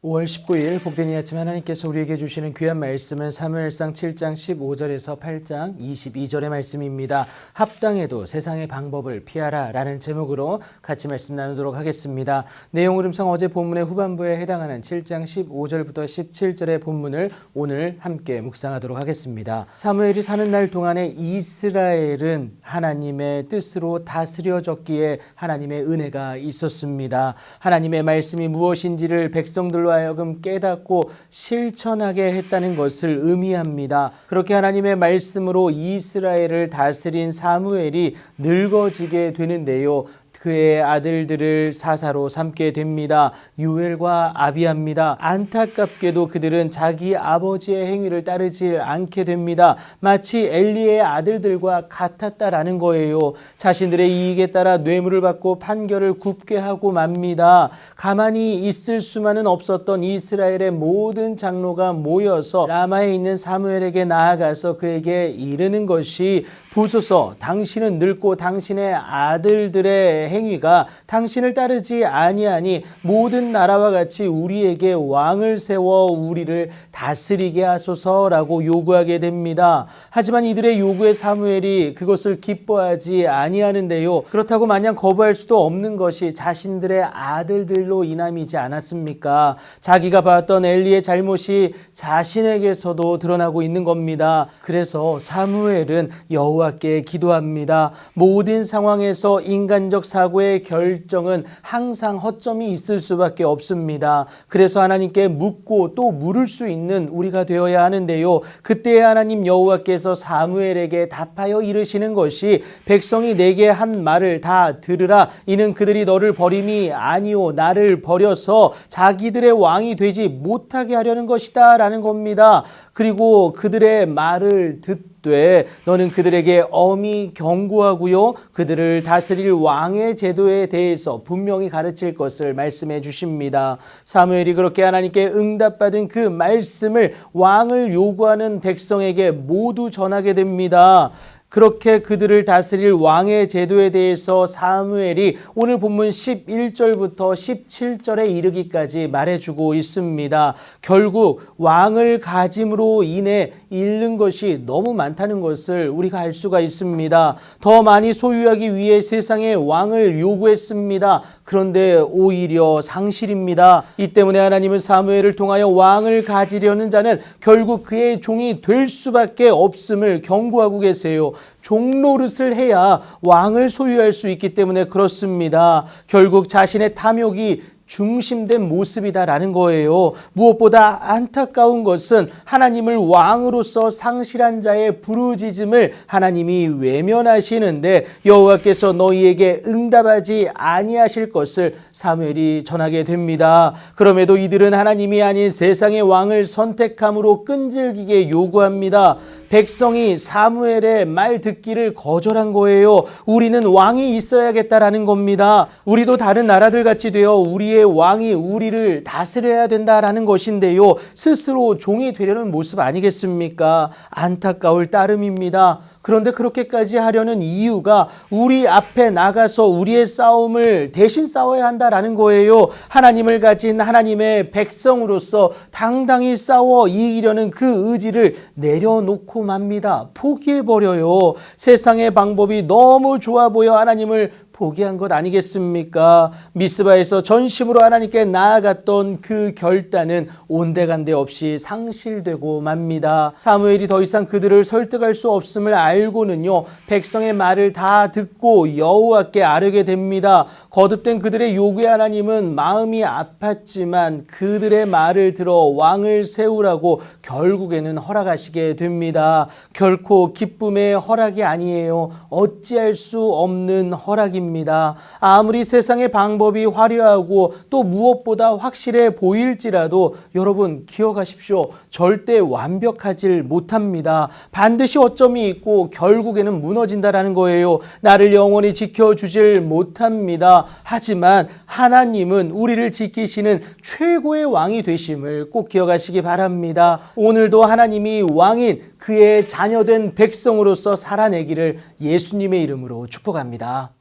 5월 19일 복된 이 아침 하나님께서 우리에게 주시는 귀한 말씀은 사무엘상 7장 15절에서 8장 22절의 말씀입니다. 합당해도 세상의 방법을 피하라 라는 제목으로 같이 말씀 나누도록 하겠습니다. 내용 흐름상 어제 본문의 후반부에 해당하는 7장 15절부터 17절의 본문을 오늘 함께 묵상하도록 하겠습니다. 사무엘이 사는 날 동안에 이스라엘은 하나님의 뜻으로 다스려졌기에 하나님의 은혜가 있었습니다. 하나님의 말씀이 무엇인지를 백성들로 하여금 깨닫고 실천하게 했다는 것을 의미합니다. 그렇게 하나님의 말씀으로 이스라엘을 다스린 사무엘이 늙어지게 되는데요. 그의 아들들을 사사로 삼게 됩니다. 유엘과 아비야입니다. 안타깝게도 그들은 자기 아버지의 행위를 따르지 않게 됩니다. 마치 엘리의 아들들과 같았다라는 거예요. 자신들의 이익에 따라 뇌물을 받고 판결을 굽게 하고 맙니다. 가만히 있을 수만은 없었던 이스라엘의 모든 장로가 모여서 라마에 있는 사무엘에게 나아가서 그에게 이르는 것이 보소서, 당신은 늙고 당신의 아들들의 행위가 당신을 따르지 아니하니 모든 나라와 같이 우리에게 왕을 세워 우리를 다스리게 하소서라고 요구하게 됩니다. 하지만 이들의 요구에 사무엘이 그것을 기뻐하지 아니하는데요. 그렇다고 마냥 거부할 수도 없는 것이 자신들의 아들들로 인함이지 않았습니까? 자기가 봤던 엘리의 잘못이 자신에게서도 드러나고 있는 겁니다. 그래서 사무엘은 여호와께 기도합니다. 모든 상황에서 인간적 사고의 결정은 항상 허점이 있을 수밖에 없습니다. 그래서 하나님께 묻고 또 물을 수 있는 우리가 되어야 하는데요. 그때 하나님 여호와께서 사무엘에게 답하여 이르시는 것이 백성이 내게 한 말을 다 들으라. 이는 그들이 너를 버림이 아니오 나를 버려서 자기들의 왕이 되지 못하게 하려는 것이다 라는 겁니다. 그리고 그들의 말을 듣되 너는 그들에게 엄히 경고하고요. 그들을 다스릴 왕의 제도에 대해서 분명히 가르칠 것을 말씀해 주십니다. 사무엘이 그렇게 하나님께 응답받은 그 말씀을 왕을 요구하는 백성에게 모두 전하게 됩니다. 그렇게 그들을 다스릴 왕의 제도에 대해서 사무엘이 오늘 본문 11절부터 17절에 이르기까지 말해주고 있습니다. 결국 왕을 가짐으로 인해 잃는 것이 너무 많다는 것을 우리가 알 수가 있습니다. 더 많이 소유하기 위해 세상에 왕을 요구했습니다. 그런데 오히려 상실입니다. 이 때문에 하나님은 사무엘을 통하여 왕을 가지려는 자는 결국 그의 종이 될 수밖에 없음을 경고하고 계세요. 종노릇을 해야 왕을 소유할 수 있기 때문에 그렇습니다. 결국 자신의 탐욕이 중심된 모습이다라는 거예요. 무엇보다 안타까운 것은 하나님을 왕으로서 상실한 자의 부르짖음을 하나님이 외면하시는데 여호와께서 너희에게 응답하지 아니하실 것을 사무엘이 전하게 됩니다. 그럼에도 이들은 하나님이 아닌 세상의 왕을 선택함으로 끈질기게 요구합니다. 백성이 사무엘의 말 듣기를 거절한 거예요. 우리는 왕이 있어야겠다라는 겁니다. 우리도 다른 나라들 같이 되어 우리의 왕이 우리를 다스려야 된다라는 것인데요. 스스로 종이 되려는 모습 아니겠습니까? 안타까울 따름입니다. 그런데 그렇게까지 하려는 이유가 우리 앞에 나가서 우리의 싸움을 대신 싸워야 한다라는 거예요. 하나님을 가진 하나님의 백성으로서 당당히 싸워 이기려는 그 의지를 내려놓고 맙니다. 포기해버려요. 세상의 방법이 너무 좋아 보여 하나님을 포기한 것 아니겠습니까? 미스바에서 전심으로 하나님께 나아갔던 그 결단은 온데간데 없이 상실되고 맙니다. 사무엘이 더 이상 그들을 설득할 수 없음을 알고는요, 백성의 말을 다 듣고 여호와께 아뢰게 됩니다. 거듭된 그들의 요구에 하나님은 마음이 아팠지만 그들의 말을 들어 왕을 세우라고 결국에는 허락하시게 됩니다. 결코 기쁨의 허락이 아니에요. 어찌할 수 없는 허락입니다. 아무리 세상의 방법이 화려하고 또 무엇보다 확실해 보일지라도 여러분 기억하십시오. 절대 완벽하질 못합니다. 반드시 어점이 있고 결국에는 무너진다라는 거예요. 나를 영원히 지켜주질 못합니다. 하지만 하나님은 우리를 지키시는 최고의 왕이 되심을 꼭 기억하시기 바랍니다. 오늘도 하나님이 왕인 그의 자녀된 백성으로서 살아내기를 예수님의 이름으로 축복합니다.